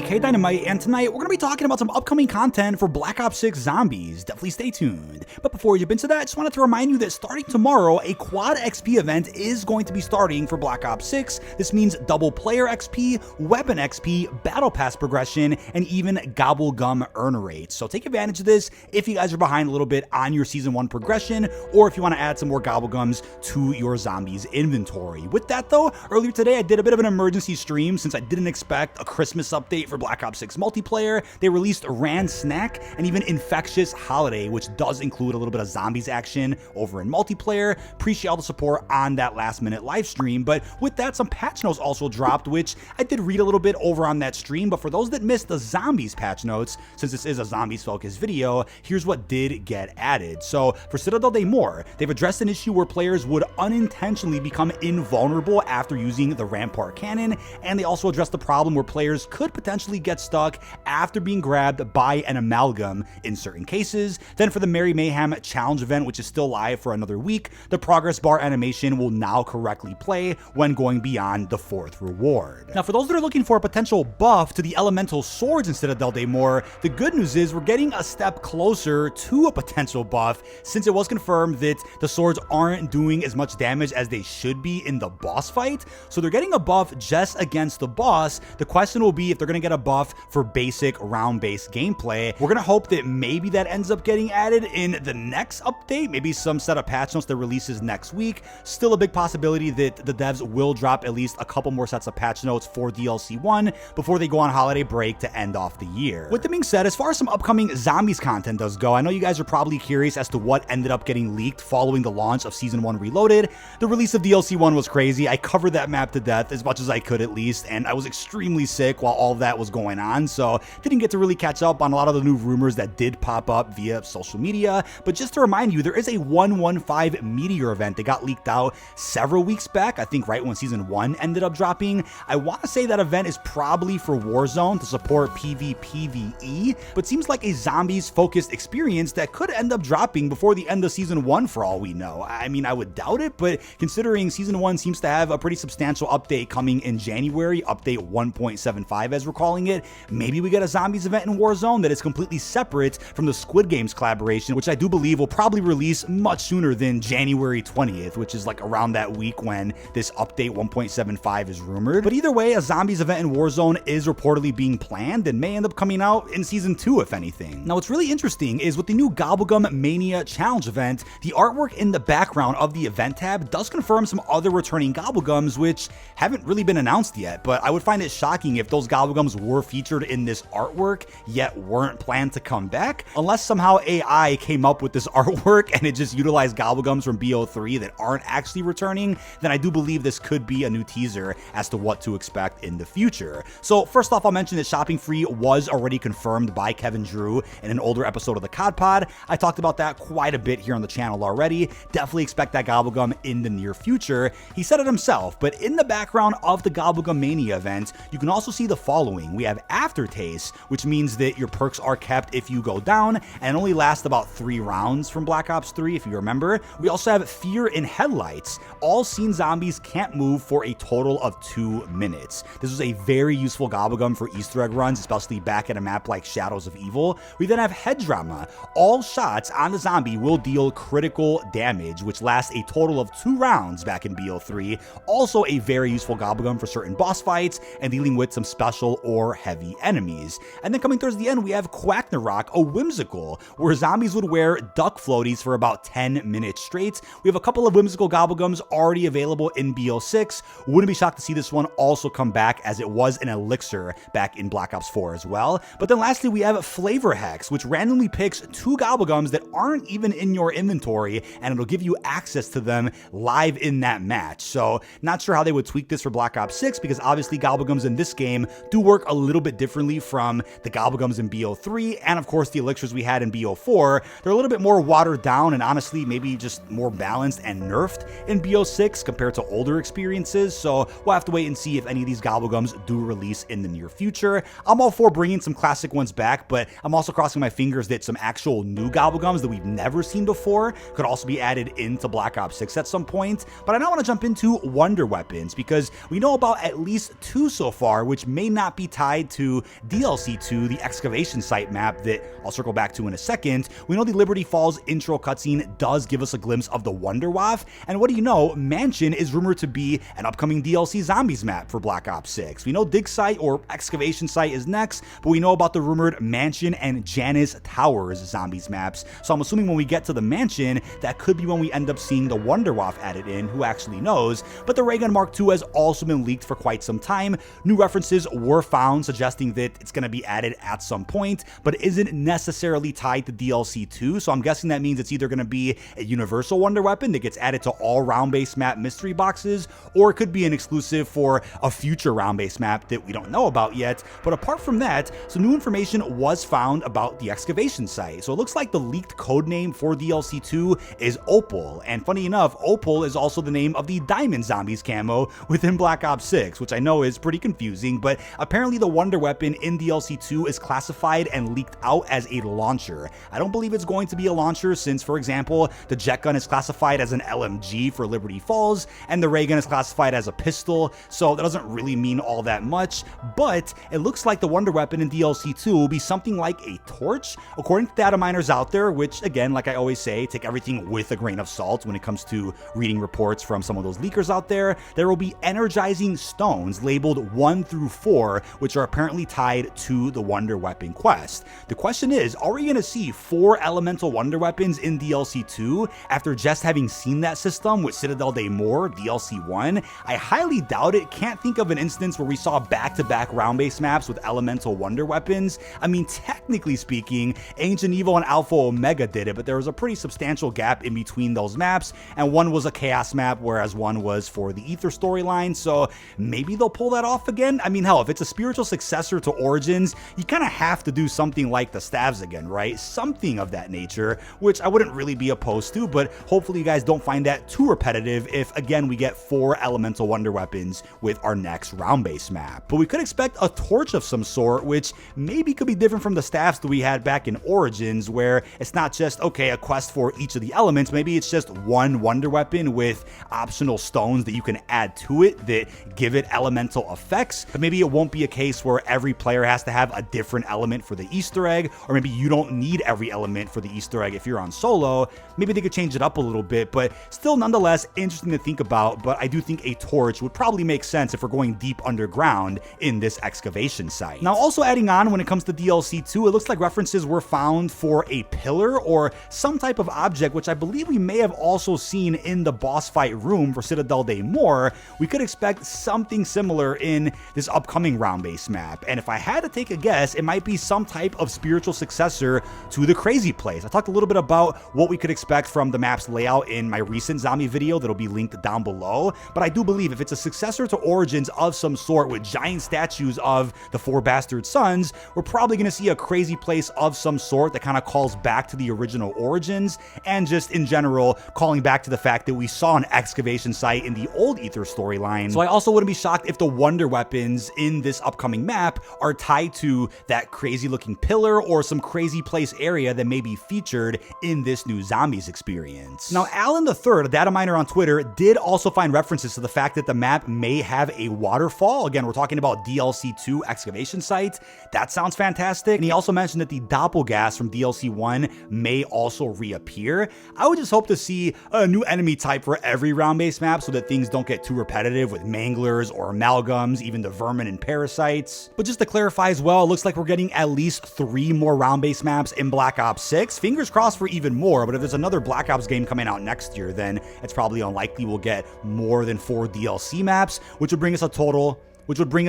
dkdynamite, and tonight we're going to be talking about some upcoming content for Black Ops 6 Zombies. Definitely stay tuned. But before we jump into that, I just wanted to remind you that starting tomorrow, a Quad XP event is going to be starting for Black Ops 6. This means double player XP, weapon XP, battle pass progression, and even Gobblegum earn rates. So take advantage of this if you guys are behind a little bit on your Season 1 progression, or if you want to add some more Gobblegums to your Zombies inventory. With that though, earlier today I did a bit of an emergency stream since I didn't expect a Christmas update for Black Ops 6 multiplayer. They released Ran Snack and even Infectious Holiday, which does include a little bit of Zombies action over in multiplayer. Appreciate all the support on that last minute live stream. But with that, some patch notes also dropped, which I did read a little bit over on that stream. But for those that missed the Zombies patch notes, since this is a Zombies focused video, here's what did get added. So for Citadel Day More, they've addressed an issue where players would unintentionally become invulnerable after using the Rampart cannon, and they also addressed the problem where players could potentially get stuck after being grabbed by an amalgam in certain cases. Then for the Merry Mayhem challenge event, which is still live for another week, the progress bar animation will now correctly play when going beyond the 4th reward. Now for those that are looking for a potential buff to the elemental swords in Citadel Day More, the good news is we're getting a step closer to a potential buff, since it was confirmed that the swords aren't doing as much damage as they should be in the boss fight. So they're getting a buff just against the boss. The question will be if they're going to get a buff for basic round-based gameplay. We're going to hope that maybe that ends up getting added in the next update, maybe some set of patch notes that releases next week. Still a big possibility that the devs will drop at least a couple more sets of patch notes for DLC 1 before they go on holiday break to end off the year. With that being said, as far as some upcoming Zombies content does go, I know you guys are probably curious as to what ended up getting leaked following the launch of Season 1 Reloaded. The release of DLC 1 was crazy. I covered that map to death as much as I could at least, and I was extremely sick while all of that was going on, so didn't get to really catch up on a lot of the new rumors that did pop up via social media. But just to remind you, there is a 115 Meteor event that got leaked out several weeks back, I think right when Season 1 ended up dropping. I want to say that event is probably for Warzone to support PvPvE, but seems like a Zombies focused experience that could end up dropping before the end of Season 1 for all we know. I mean, I would doubt it, but considering Season 1 seems to have a pretty substantial update coming in January, update 1.75 as we're calling it, maybe we get a Zombies event in Warzone that is completely separate from the Squid Games collaboration, which I do believe will probably release much sooner than January 20th, which is like around that week when this update 1.75 is rumored. But either way, a Zombies event in Warzone is reportedly being planned and may end up coming out in Season 2 if anything. Now what's really interesting is with the new Gobblegum Mania challenge event, the artwork in the background of the event tab does confirm some other returning Gobblegums which haven't really been announced yet, but I would find it shocking if those Gobblegums were featured in this artwork yet weren't planned to come back, unless somehow AI came up with this artwork and it just utilized Gobblegums from BO3 that aren't actually returning. Then I do believe this could be a new teaser as to what to expect in the future. So first off, I'll mention that Shopping Free was already confirmed by Kevin Drew in an older episode of the COD Pod. I talked about that quite a bit here on the channel already. Definitely expect that Gobblegum in the near future. He said it himself, but in the background of the Gobblegum Mania event, you can also see the following. We have Aftertaste, which means that your perks are kept if you go down and only last about 3 rounds from Black Ops 3, if you remember. We also have Fear in Headlights. All seen zombies can't move for a total of 2 minutes. This was a very useful Gobblegum for Easter egg runs, especially back at a map like Shadows of Evil. We then have Head Drama. All shots on the zombie will deal critical damage, which lasts a total of 2 rounds back in BO3. Also a very useful Gobblegum for certain boss fights and dealing with some special or heavy enemies. And then coming towards the end, we have Quacknarok, a whimsical, where zombies would wear duck floaties for about 10 minutes straight. We have a couple of whimsical Gobblegums already available in BO6. Wouldn't be shocked to see this one also come back, as it was an elixir back in Black Ops 4 as well. But then lastly, we have Flavor Hex, which randomly picks 2 Gobblegums that aren't even in your inventory, and it'll give you access to them live in that match. So not sure how they would tweak this for Black Ops 6, because obviously Gobblegums in this game do work a little bit differently from the Gobblegums in BO3, and of course the elixirs we had in BO4. They're a little bit more watered down and honestly maybe just more balanced and nerfed in BO6 compared to older experiences, so we'll have to wait and see if any of these Gobblegums do release in the near future. I'm all for bringing some classic ones back, but I'm also crossing my fingers that some actual new Gobblegums that we've never seen before could also be added into Black Ops 6 at some point. But I now want to jump into Wonder Weapons, because we know about at least 2 so far, which may not be tied to DLC 2, the excavation site map that I'll circle back to in a second. We know the Liberty Falls intro cutscene does give us a glimpse of the Wonder Waff, and what do you know, Mansion is rumored to be an upcoming DLC Zombies map for Black Ops 6. We know Dig Site or Excavation Site is next, but we know about the rumored Mansion and Janus Towers Zombies maps, so I'm assuming when we get to the Mansion, that could be when we end up seeing the Wonder Waff added in, who actually knows. But the Ray Gun Mark II has also been leaked for quite some time. New references were found suggesting that it's going to be added at some point, but isn't necessarily tied to DLC 2, so I'm guessing that means it's either going to be a universal wonder weapon that gets added to all round-based map mystery boxes, or it could be an exclusive for a future round-based map that we don't know about yet. But apart from that, some new information was found about the excavation site. So it looks like the leaked codename for DLC 2 is Opal, and funny enough, Opal is also the name of the Diamond Zombies camo within Black Ops 6, which I know is pretty confusing, but apparently the wonder weapon in DLC 2 is classified and leaked out as a launcher. I don't believe it's going to be a launcher since, for example, the jet gun is classified as an LMG for Liberty Falls, and the ray gun is classified as a pistol, so that doesn't really mean all that much, but it looks like the wonder weapon in DLC 2 will be something like a torch. According to data miners out there, which again, like I always say, take everything with a grain of salt when it comes to reading reports from some of those leakers out there will be energizing stones labeled 1 through 4, which are apparently tied to the wonder weapon quest. The question is, are we going to see 4 elemental wonder weapons in DLC 2 after just having seen that system with Citadel Day More DLC 1? I highly doubt it. Can't think of an instance where we saw back-to-back round-based maps with elemental wonder weapons. I mean, technically speaking, Ancient Evil and Alpha Omega did it, but there was a pretty substantial gap in between those maps, and one was a Chaos map, whereas one was for the Ether storyline, so maybe they'll pull that off again. I mean, hell, if it's a spiritual successor to Origins, you kind of have to do something like the Stabs again, right? Something of that nature, which I wouldn't really be opposed to, but hopefully you guys don't find that too repetitive if, again, we get 4 elemental wonder weapons with our next round-based map. But we could expect a torch of some sort, which maybe could be different from the staffs that we had back in Origins, where it's not just, okay, a quest for each of the elements, maybe it's just one wonder weapon with optional stones that you can add to it that give it elemental effects. But maybe it won't be a case where every player has to have a different element for the Easter egg, or maybe you don't need every element for the Easter egg if you're on solo. Maybe they could change it up a little bit, but still nonetheless interesting to think about. But I do think a torch would probably make sense if we're going deep underground in this excavation site. Now, also adding on when it comes to DLC 2, it looks like references were found for a pillar or some type of object, which I believe we may have also seen in the boss fight room for Citadel Day More. We could expect something similar in this upcoming round-based map, and if I had to take a guess, it might be some type of spiritual successor to the Crazy Place. I talked a little bit about what we could expect from the map's layout in my recent zombie video that'll be linked down below, but I do believe if it's a successor to Origins of some sort with giant statues of the 4 bastard sons, we're probably going to see a Crazy Place of some sort that kind of calls back to the original Origins, and just in general calling back to the fact that we saw an excavation site in the old Ether storyline. So I also wouldn't be shocked if the wonder weapons in this upcoming map are tied to that crazy looking pillar or some Crazy Place area that may be featured in this new Zombies experience. Now, Alan III, a data miner on Twitter, did also find references to the fact that the map may have a waterfall. Again, we're talking about DLC 2 excavation site. That sounds fantastic. And he also mentioned that the Doppelgas from DLC 1 may also reappear. I would just hope to see a new enemy type for every round-based map so that things don't get too repetitive with manglers or amalgams, even the vermin and parasites. But just to clarify as well, it looks like we're getting at least 3 more round-based maps in Black Ops 6. Fingers crossed for even more, but if there's another Black Ops game coming out next year, then it's probably unlikely we'll get more than 4 DLC maps, which would bring us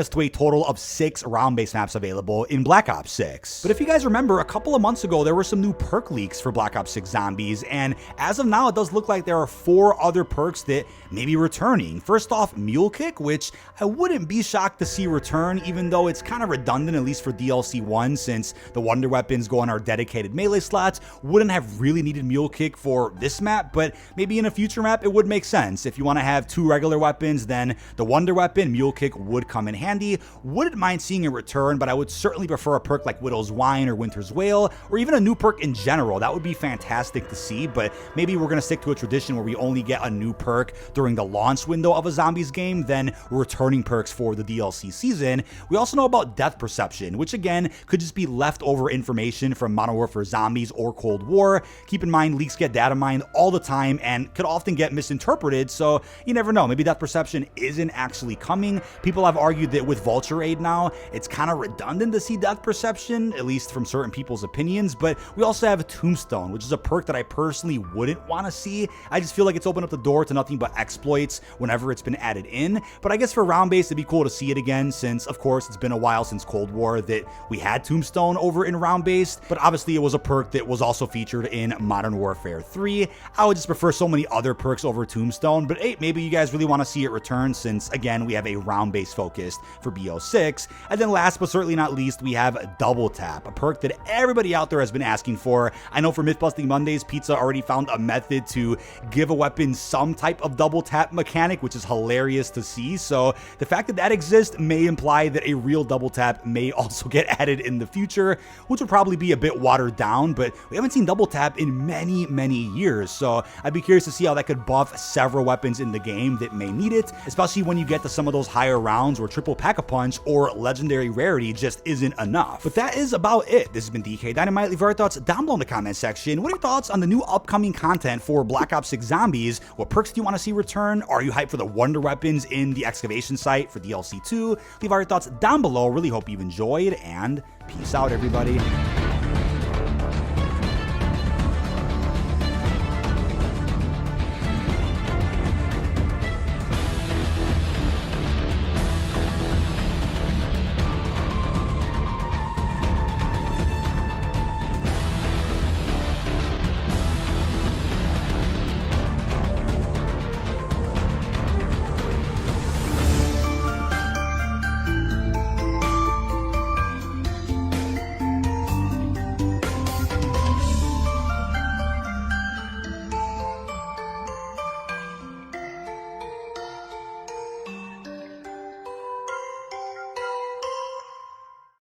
to a total of 6 round-based maps available in Black Ops 6. But if you guys remember, a couple of months ago, there were some new perk leaks for Black Ops 6 Zombies, and as of now, it does look like there are 4 other perks that may be returning. First off, Mule Kick, which I wouldn't be shocked to see return, even though it's kind of redundant, at least for DLC 1, since the wonder weapons go on our dedicated melee slots. Wouldn't have really needed Mule Kick for this map, but maybe in a future map, it would make sense. If you want to have 2 regular weapons, then the wonder weapon, Mule Kick, would come in handy. Wouldn't mind seeing a return, but I would certainly prefer a perk like Widow's Wine or Winter's Wail, or even a new perk in general. That would be fantastic to see, but maybe we're going to stick to a tradition where we only get a new perk during the launch window of a zombies game, then returning perks for the DLC season. We also know about Death Perception, which again could just be leftover information from Modern Warfare Zombies or Cold War. Keep in mind, leaks get data mined all the time and could often get misinterpreted, so you never know. Maybe Death Perception isn't actually coming. People have argued that with Vulture Aid now, it's kind of redundant to see Death Perception, at least from certain people's opinions, but we also have Tombstone, which is a perk that I personally wouldn't want to see. I just feel like it's opened up the door to nothing but exploits whenever it's been added in, but I guess for round-based, it'd be cool to see it again, since, of course, it's been a while since Cold War that we had Tombstone over in round-based, but obviously it was a perk that was also featured in Modern Warfare 3. I would just prefer so many other perks over Tombstone, but hey, maybe you guys really want to see it return, since, again, we have a round-based focused for BO6. And then last but certainly not least, we have Double Tap, a perk that everybody out there has been asking for. I know for Mythbusting Mondays, Pizza already found a method to give a weapon some type of double tap mechanic, which is hilarious to see. So the fact that that exists may imply that a real double tap may also get added in the future, which would probably be a bit watered down, but we haven't seen double tap in many years. So I'd be curious to see how that could buff several weapons in the game that may need it, especially when you get to some of those higher rounds where triple pack-a-punch or legendary rarity just isn't enough. But that is about it. This has been dkdynamite. Leave your thoughts down below in the comment section. What are your thoughts on the new upcoming content for Black Ops 6 Zombies? What perks do you want to see return? Are you hyped for the wonder weapons in the excavation site for DLC 2? Leave all your thoughts down below. Really hope you've enjoyed, and peace out, everybody.